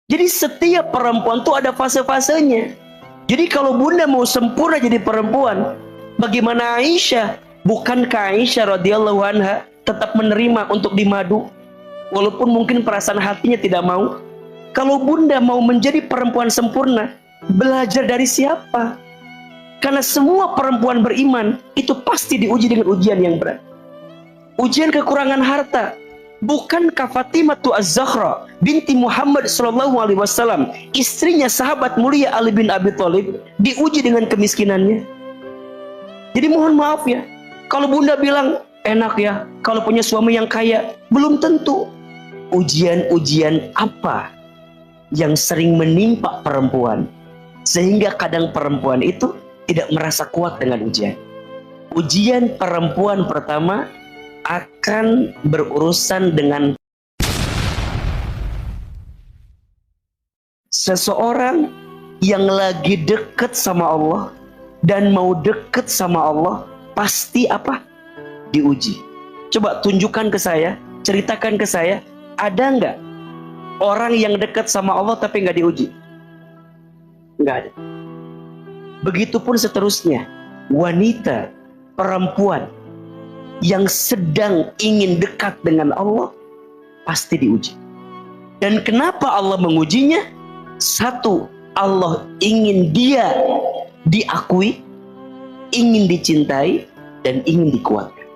Jadi setiap perempuan tuh ada fase-fasenya. Jadi kalau bunda mau sempurna jadi perempuan, bagaimana Aisyah? Bukankah Aisyah radhiyallahu anha tetap menerima untuk dimadu? Walaupun mungkin perasaan hatinya tidak mau. Kalau bunda mau menjadi perempuan sempurna, belajar dari siapa? Karena semua perempuan beriman itu pasti diuji dengan ujian yang berat. Ujian kekurangan harta. Bukankah Fatimah Az-Zahra binti Muhammad SAW, istrinya sahabat mulia Ali bin Abi Thalib, diuji dengan kemiskinannya? Jadi mohon maaf ya, kalau bunda bilang enak ya kalau punya suami yang kaya, belum tentu. Ujian-ujian apa yang sering menimpa perempuan sehingga kadang perempuan itu tidak merasa kuat dengan ujian? Ujian perempuan pertama akan berurusan dengan seseorang yang lagi dekat sama Allah dan mau dekat sama Allah, pasti apa? Diuji. Coba tunjukkan ke saya, ceritakan ke saya, ada nggak orang yang dekat sama Allah tapi nggak diuji? Nggak ada. Begitupun seterusnya, wanita, perempuan yang sedang ingin dekat dengan Allah pasti diuji. Dan kenapa Allah mengujinya? Satu, Allah ingin dia diakui, ingin dicintai, dan ingin dikuatkan.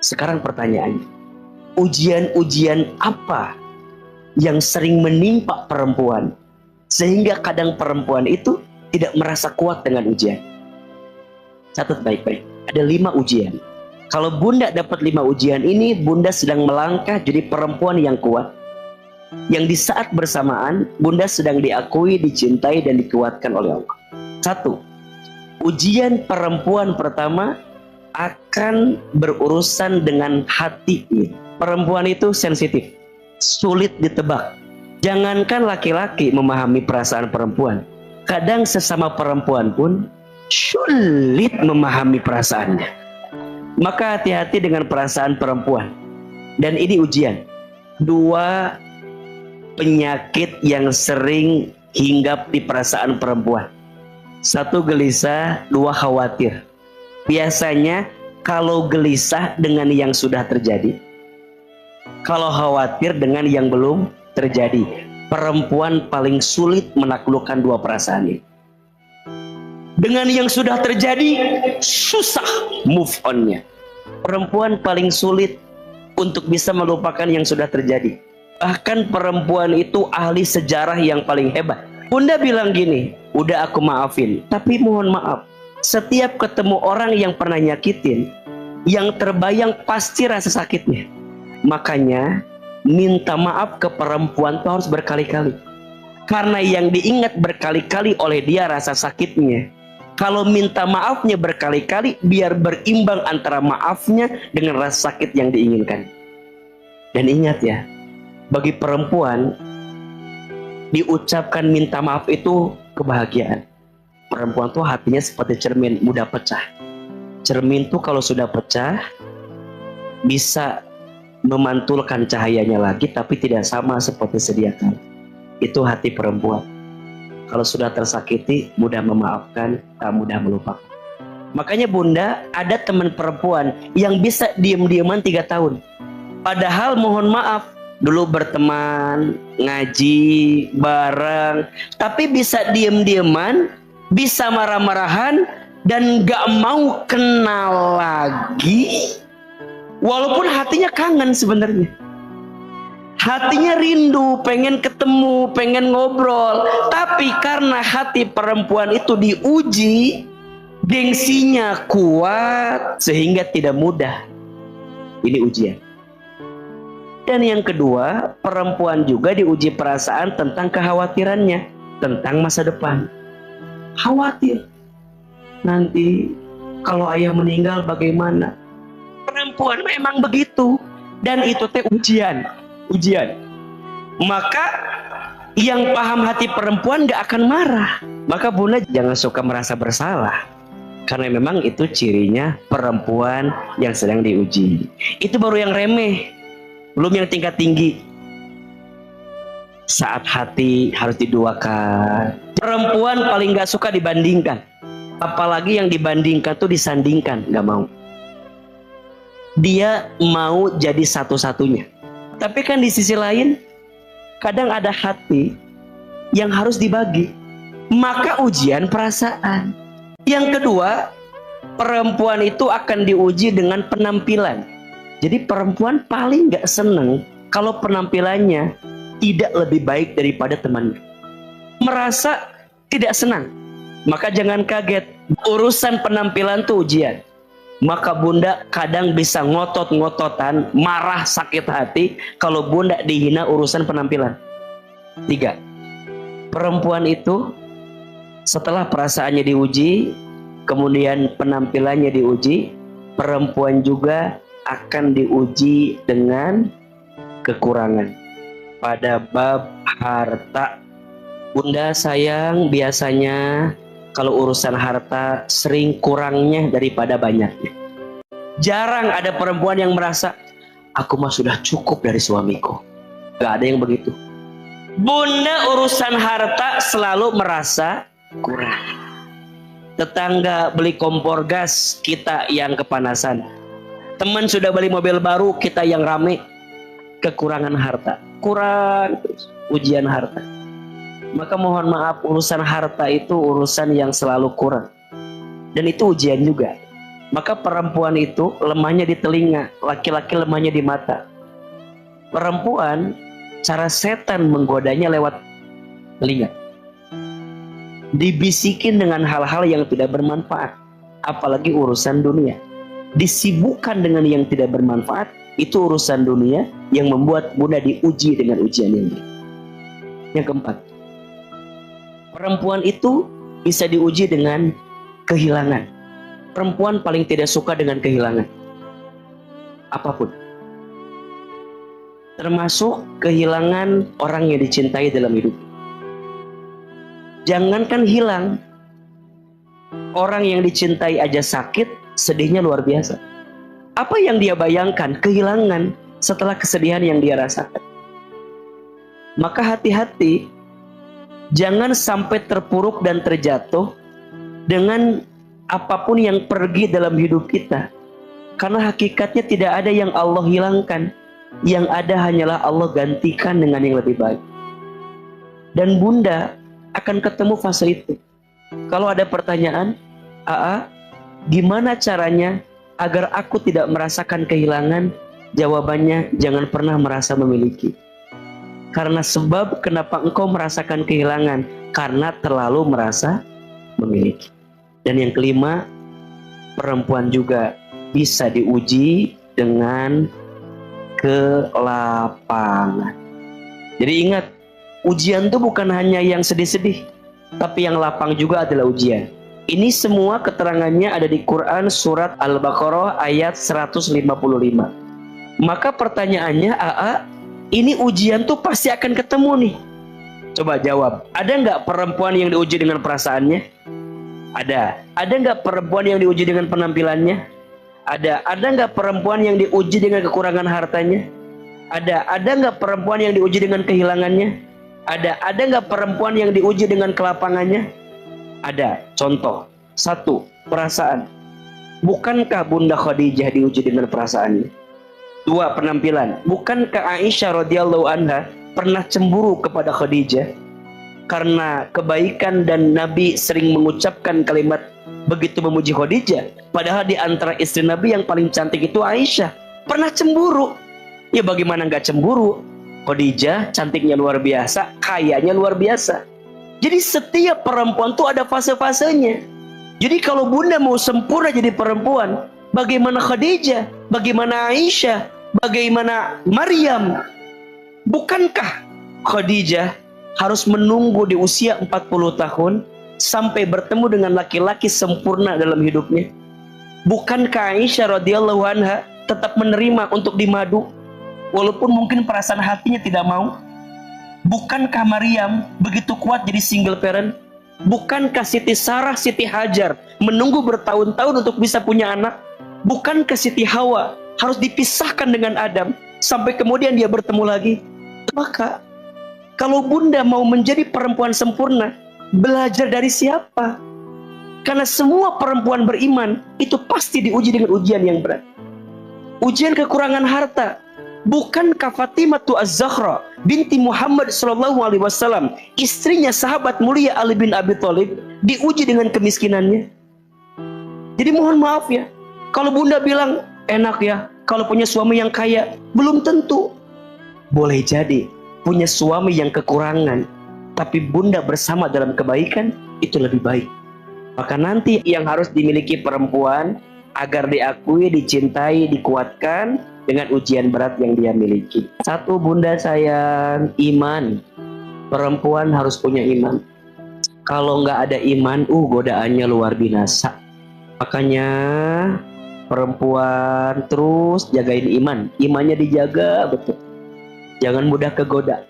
Sekarang pertanyaannya, ujian-ujian apa yang sering menimpa perempuan sehingga kadang perempuan itu tidak merasa kuat dengan ujian? Catat baik-baik, ada 5 ujian. Kalau bunda dapat 5 ujian ini, bunda sedang melangkah jadi perempuan yang kuat, yang di saat bersamaan bunda sedang diakui, dicintai, dan dikuatkan oleh Allah. 1. Ujian perempuan pertama akan berurusan dengan hatinya. Perempuan itu sensitif, sulit ditebak. Jangankan laki-laki memahami perasaan perempuan, kadang sesama perempuan pun sulit memahami perasaannya. Maka hati-hati dengan perasaan perempuan. Dan ini ujian. 2 penyakit yang sering hinggap di perasaan perempuan. 1 gelisah, 2 khawatir. Biasanya kalau gelisah dengan yang sudah terjadi, kalau khawatir dengan yang belum terjadi. Perempuan paling sulit menaklukkan 2 perasaan ini. Dengan yang sudah terjadi, susah move on-nya. Perempuan paling sulit untuk bisa melupakan yang sudah terjadi. Bahkan perempuan itu ahli sejarah yang paling hebat. Bunda bilang gini, udah aku maafin, tapi mohon maaf, setiap ketemu orang yang pernah nyakitin, yang terbayang pasti rasa sakitnya. Makanya minta maaf ke perempuan itu harus berkali-kali. Karena yang diingat berkali-kali oleh dia rasa sakitnya. Kalau minta maafnya berkali-kali, biar berimbang antara maafnya dengan rasa sakit yang diinginkan. Dan ingat ya, bagi perempuan, diucapkan minta maaf itu kebahagiaan. Perempuan tuh hatinya seperti cermin, mudah pecah. Cermin tuh kalau sudah pecah, bisa memantulkan cahayanya lagi, tapi tidak sama seperti sedia kala. Itu hati perempuan. Kalau sudah tersakiti, mudah memaafkan, tak mudah melupakan. Makanya bunda, ada teman perempuan yang bisa diem-dieman 3 tahun. Padahal mohon maaf, dulu berteman, ngaji, bareng, tapi bisa diem-dieman, bisa marah-marahan, dan gak mau kenal lagi. Walaupun hatinya kangen sebenarnya. Hatinya rindu, pengen ketemu, pengen ngobrol. Tapi karena hati perempuan itu diuji, gengsinya kuat, sehingga tidak mudah. Ini ujian. Dan yang kedua, perempuan juga diuji perasaan tentang kekhawatirannya, tentang masa depan. Khawatir, nanti kalau ayah meninggal bagaimana? Perempuan memang begitu. Dan itu teh ujian. Maka yang paham hati perempuan gak akan marah. Maka bunda jangan suka merasa bersalah, karena memang itu cirinya perempuan yang sedang diuji. Itu baru yang remeh, belum yang tingkat tinggi. saat hati harus diduakan. Perempuan paling gak suka dibandingkan, apalagi yang dibandingkan tuh disandingkan, gak mau. Dia mau jadi satu-satunya. Tapi kan di sisi lain kadang ada hati yang harus dibagi, maka ujian perasaan. Yang kedua, perempuan itu akan diuji dengan penampilan. Jadi perempuan paling gak seneng kalau penampilannya tidak lebih baik daripada temannya. Merasa tidak senang. Maka jangan kaget, urusan penampilan itu ujian. Maka bunda kadang bisa ngotot-ngototan, marah, sakit hati kalau bunda dihina urusan penampilan. 3. Perempuan itu setelah perasaannya diuji, kemudian penampilannya diuji, perempuan juga akan diuji dengan kekurangan. Pada bab harta, bunda sayang biasanya kalau urusan harta sering kurangnya daripada banyaknya. Jarang ada perempuan yang merasa, aku mah sudah cukup dari suamiku. Gak ada yang begitu. Bunda urusan harta selalu merasa kurang. Tetangga beli kompor gas, kita yang kepanasan. Teman sudah beli mobil baru, kita yang rame. Kekurangan harta, kurang terus ujian harta. Maka mohon maaf, urusan harta itu urusan yang selalu kurang, dan itu ujian juga. Maka perempuan itu lemahnya di telinga, laki-laki lemahnya di mata. Perempuan cara setan menggodanya lewat telinga, dibisikin dengan hal-hal yang tidak bermanfaat, apalagi urusan dunia. Disibukkan dengan yang tidak bermanfaat, itu urusan dunia yang membuat bunda diuji dengan ujian ini. Yang keempat, perempuan itu bisa diuji dengan kehilangan. Perempuan paling tidak suka dengan kehilangan apapun, termasuk kehilangan orang yang dicintai dalam hidup. Jangankan hilang, orang yang dicintai aja sakit, sedihnya luar biasa. Apa yang dia bayangkan? Kehilangan setelah kesedihan yang dia rasakan. Maka hati-hati, jangan sampai terpuruk dan terjatuh dengan apapun yang pergi dalam hidup kita. Karena hakikatnya tidak ada yang Allah hilangkan. Yang ada hanyalah Allah gantikan dengan yang lebih baik. Dan bunda akan ketemu fase itu. Kalau ada pertanyaan, Aa, gimana caranya agar aku tidak merasakan kehilangan? Jawabannya, jangan pernah merasa memiliki. Karena sebab kenapa engkau merasakan kehilangan? Karena terlalu merasa memiliki. Dan yang kelima, perempuan juga bisa diuji dengan kelapangan. Jadi ingat, ujian itu bukan hanya yang sedih-sedih, tapi yang lapang juga adalah ujian. Ini semua keterangannya ada di Quran surat Al-Baqarah ayat 155. Maka pertanyaannya, Aa, ini ujian tuh pasti akan ketemu nih. Coba jawab, ada nggak perempuan yang diuji dengan perasaannya? Ada. Ada nggak perempuan yang diuji dengan penampilannya? Ada. Ada nggak perempuan yang diuji dengan kekurangan hartanya? Ada. Ada nggak perempuan yang diuji dengan kehilangannya? Ada. Ada nggak perempuan yang diuji dengan kelapangannya? Ada. Contoh, 1, perasaan. Bukankah Bunda Khadijah diuji dengan perasaannya? 2, penampilan. Bukankah Aisyah radhiyallahu anha pernah cemburu kepada Khadijah karena kebaikan dan Nabi sering mengucapkan kalimat begitu memuji Khadijah, padahal di antara istri Nabi yang paling cantik itu Aisyah? Pernah cemburu. Ya bagaimana nggak cemburu? Khadijah cantiknya luar biasa, kayanya luar biasa. Jadi setiap perempuan tuh ada fase-fasenya. Jadi kalau bunda mau sempurna jadi perempuan, bagaimana Khadijah, bagaimana Aisyah, bagaimana Maryam? Bukankah Khadijah harus menunggu di usia 40 tahun sampai bertemu dengan laki-laki sempurna dalam hidupnya? Bukankah Aisyah radhiyallahu anha tetap menerima untuk dimadu walaupun mungkin perasaan hatinya tidak mau? Bukankah Maryam begitu kuat jadi single parent? Bukankah Siti Sarah, Siti Hajar menunggu bertahun-tahun untuk bisa punya anak? Bukankah Siti Hawa harus dipisahkan dengan Adam sampai kemudian dia bertemu lagi? Maka Kalau bunda mau menjadi perempuan sempurna, belajar dari siapa? Karena semua perempuan beriman itu pasti diuji dengan ujian yang berat. Ujian kekurangan harta. Bukankah Fatimah Az-Zahra binti Muhammad SAW, istrinya sahabat mulia Ali bin Abi Thalib, diuji dengan kemiskinannya? Jadi mohon maaf ya, kalau bunda bilang enak ya kalau punya suami yang kaya, belum tentu. Boleh jadi punya suami yang kekurangan, tapi bunda bersama dalam kebaikan, itu lebih baik. Maka nanti yang harus dimiliki perempuan agar diakui, dicintai, dikuatkan dengan ujian berat yang dia miliki. Satu, bunda sayang, iman. Perempuan harus punya iman. Kalau nggak ada iman, godaannya luar binasa. Makanya perempuan terus jagain iman. Imannya dijaga betul. Jangan mudah kegoda.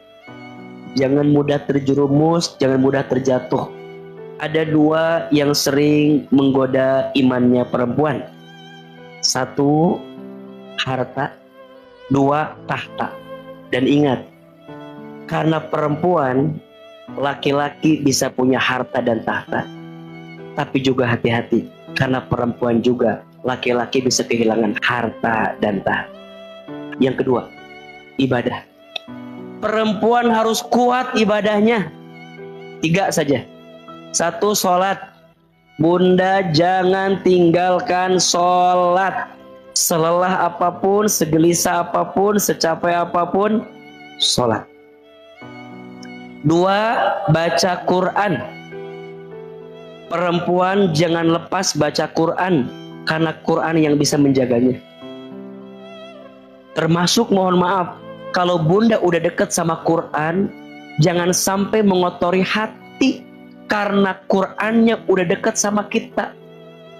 Jangan mudah terjerumus, jangan mudah terjatuh. Ada dua yang sering menggoda imannya perempuan. Satu, harta. Dua, tahta. Dan ingat, karena perempuan, laki-laki bisa punya harta dan tahta. Tapi juga hati-hati, karena perempuan juga, laki-laki bisa kehilangan harta dan tahta. Yang kedua, ibadah. Perempuan harus kuat ibadahnya. 3 saja. 1, sholat. Bunda jangan tinggalkan sholat. Selelah apapun, segelisah apapun, secapek apapun, sholat. 2, baca Quran. Perempuan jangan lepas baca Quran, karena Quran yang bisa menjaganya. Termasuk mohon maaf, kalau bunda udah dekat sama Quran, jangan sampai mengotori hati, karena Qurannya udah dekat sama kita.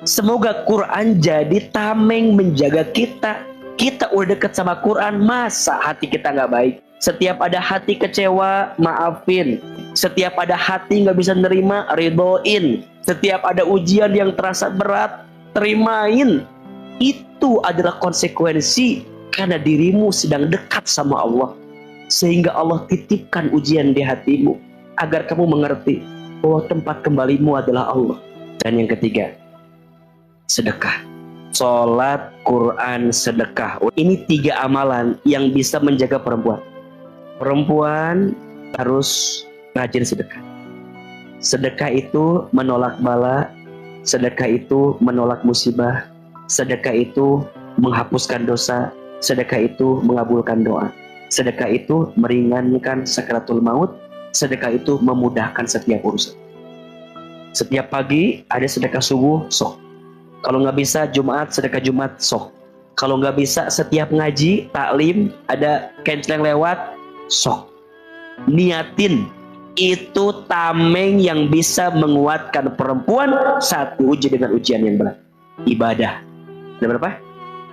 Semoga Quran jadi tameng menjaga kita. Kita udah dekat sama Quran, masa hati kita nggak baik? Setiap ada hati kecewa, maafin. Setiap ada hati nggak bisa nerima, ridhoin. Setiap ada ujian yang terasa berat, terimain. Itu adalah konsekuensi karena dirimu sedang dekat sama Allah. Sehingga Allah titipkan ujian di hatimu agar kamu mengerti bahwa tempat kembalimu adalah Allah. Dan yang ketiga, sedekah. Sholat, Quran, sedekah. Ini 3 amalan yang bisa menjaga perempuan. Perempuan harus rajin sedekah. Sedekah itu menolak bala. Sedekah itu menolak musibah. Sedekah itu menghapuskan dosa. Sedekah itu mengabulkan doa. Sedekah itu meringankan sakaratul maut. Sedekah itu memudahkan setiap urusan. Setiap pagi ada sedekah subuh, sok. Kalau nggak bisa Jumat, sedekah Jumat, sok. Kalau nggak bisa setiap ngaji, taklim, ada kenceleng lewat, sok. Niatin. Itu tameng yang bisa menguatkan perempuan saat diuji dengan ujian yang berat. Ibadah. Ada berapa?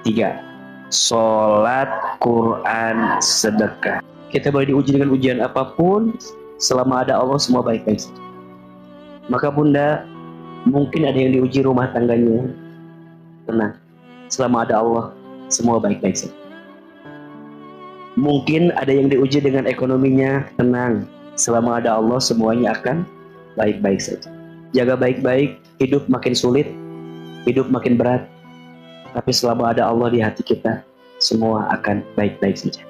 3. Sholat, Quran, sedekah. Kita boleh diuji dengan ujian apapun, selama ada Allah semua baik-baik saja. Maka bunda, mungkin ada yang diuji rumah tangganya, tenang. Selama ada Allah, semua baik-baik saja. Mungkin ada yang diuji dengan ekonominya, tenang. Selama ada Allah, semuanya akan baik-baik saja. Jaga baik-baik, hidup makin sulit, hidup makin berat. Tapi selama ada Allah di hati kita, semua akan baik-baik saja.